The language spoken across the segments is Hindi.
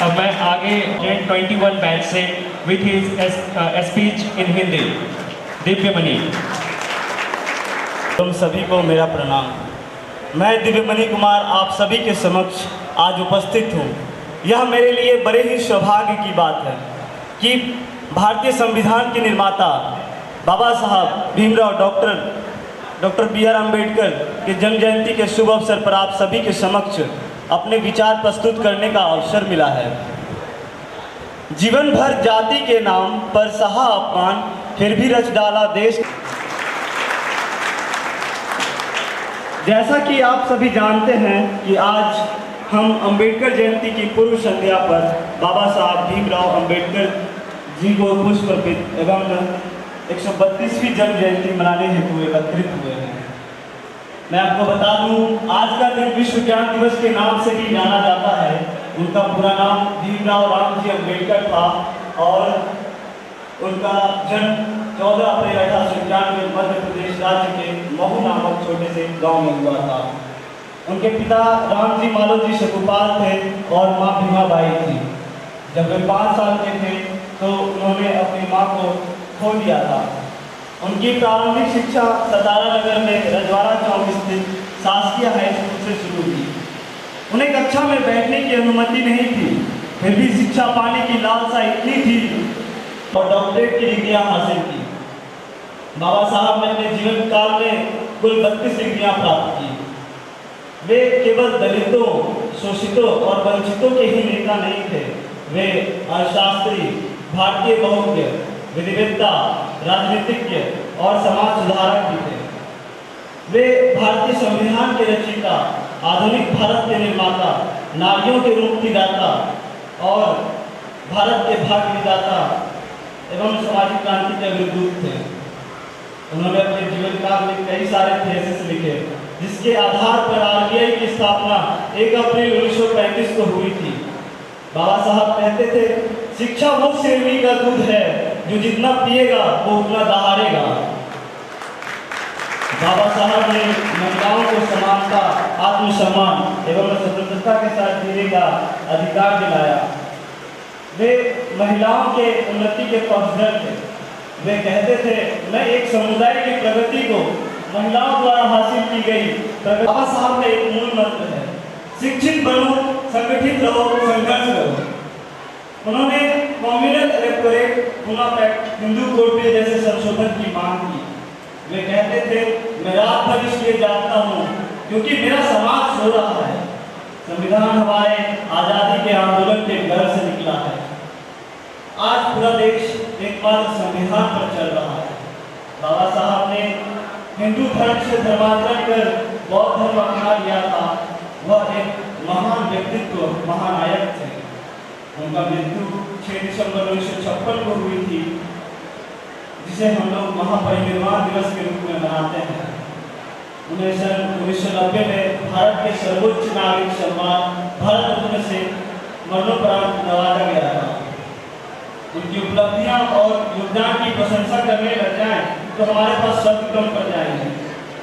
अब मैं आगे 21 बैच से with his speech in Hindi Divyamani. तुम सभी को मेरा प्रणाम। मैं दिव्यमणि कुमार आप सभी के समक्ष आज उपस्थित हूँ। यह मेरे लिए बड़े ही सौभाग्य की बात है कि भारतीय संविधान के निर्माता बाबा साहब भीमराव डॉक्टर बी.आर. अम्बेडकर के जन्म जयंती के शुभ अवसर पर आप सभी के समक्ष अपने विचार प्रस्तुत करने का अवसर मिला है। जीवन भर जाति के नाम पर सहा अपमान, फिर भी रच डाला देश। जैसा कि आप सभी जानते हैं कि आज हम अम्बेडकर जयंती की पूर्व संध्या पर बाबा साहब भीमराव अम्बेडकर जी को पुष्प अर्पित एवं 132वीं जन्म जयंती मनाने हेतु एकत्रित हुए हैं। मैं आपको बता दूं, आज का दिन विश्व ज्ञान दिवस के नाम से भी जाना जाता है। उनका पूरा नाम भीमराव रामजी अम्बेडकर था और उनका जन्म 14 अप्रैल 1891 में मध्य प्रदेश राज्य के महू नामक छोटे से गांव में हुआ था। उनके पिता रामजी मालोजी शकुपाल थे और माँ भीमाबाई थी। जब वे 5 साल के थे तो उन्होंने अपनी माँ को खो दिया था। उनकी प्रारंभिक शिक्षा सतारा नगर में रजवाड़ा चौक स्थित शासकीय हाई स्कूल से शुरू हुई। उन्हें कक्षा में बैठने की अनुमति नहीं थी, फिर भी शिक्षा पाने की लालसा इतनी थी और डॉक्टरेट की डिग्रियां हासिल की। बाबा साहब ने अपने जीवन काल में कुल 32 डिग्रियां प्राप्त की। वे केवल दलितों, शोषितों और वंचितों के ही नेता नहीं थे, वे अर्थशास्त्री, भारतीय बहुज्ञ, विधिवेत्ता, राजनीतिज्ञ और समाज सुधारक भी थे। वे भारतीय संविधान के रचयिता, आधुनिक भारत के निर्माता, नारियों के मुक्तिदाता और भारत के भाग्य विधाता एवं सामाजिक क्रांति के अग्रदूत थे। उन्होंने अपने जीवन काल में कई सारे थीसिस लिखे, जिसके आधार पर आरबीआई की स्थापना 1 अप्रैल 1935 को हुई थी। बाबा साहब कहते थे, शिक्षा वो शेरनी का दूध है जो जितना पिएगा वो उतना दहाड़ेगा। बाबा साहब ने महिलाओं को समानता, आत्मसम्मान एवं स्वतंत्रता के साथ जीने का अधिकार दिलाया। वे महिलाओं के उन्नति के पक्षधर थे। वे कहते थे, मैं एक समुदाय की प्रगति को महिलाओं द्वारा हासिल की गई प्रगति। बाबा साहब का एक मूल मंत्र है, शिक्षित बनो, संगठित रहो, संघर्ष करो। उन्होंने कॉम्युनल इलेक्टोरेट पुनः पैक्ट, हिंदू कोड बिल जैसे संशोधन की मांग की। वे कहते थे, मैं रात भर इसलिए जागता हूँ क्योंकि मेरा समाज सो रहा है। संविधान हमारे आज़ादी के आंदोलन के घर से निकला है। आज पूरा देश एकमात्र संविधान पर चल रहा है। बाबा साहब ने हिंदू धर्म से धर्मांतरण कर बौद्ध धर्म अपना लिया था। वह एक महान व्यक्तित्व, महानायक थे। उनका मृत्यु 6 दिसंबर 1956 को हुई थी, जिसे हम लोग महापरिनिर्वाण दिवस के रूप में मनाते हैं। उन्हें सन 1990 में भारत के सर्वोच्च नागरिक सम्मान भारत रत्न से मरणोपरांत नवाजा गया था। उनकी उपलब्धियां और योगदान की प्रशंसा करने लग जाएं तो हमारे पास शब्द कम पड़ जाएंगे।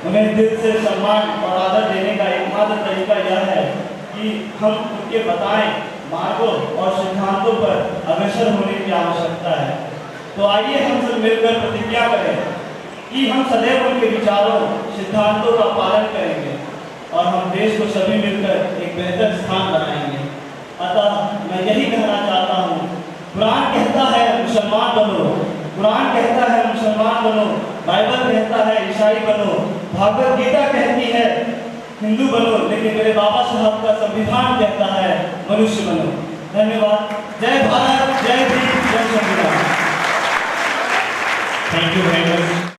उन्हें दिल से सम्मान और आदर देने का एकमात्र तरीका यह है कि हम उनके बताएं मार्गों और सिद्धांतों पर अग्रसर होने की आवश्यकता है। तो आइए हम सब मिलकर प्रतिज्ञा करें कि हम सदैव उनके विचारों, सिद्धांतों का पालन करेंगे और हम देश को सभी मिलकर एक बेहतर स्थान बनाएंगे। अतः मैं यही कहना चाहता हूँ, कुरान कहता है मुसलमान बनो, कुरान कहता है मुसलमान बनो, बाइबल कहता है ईसाई बनो, भागवत गीता कहती है हिंदू बनो, लेकिन मेरे बाबा साहब का संविधान कहता है मनुष्य बनो। धन्यवाद। जय भारत, जय भीम, जय संविधान। Thank you very much.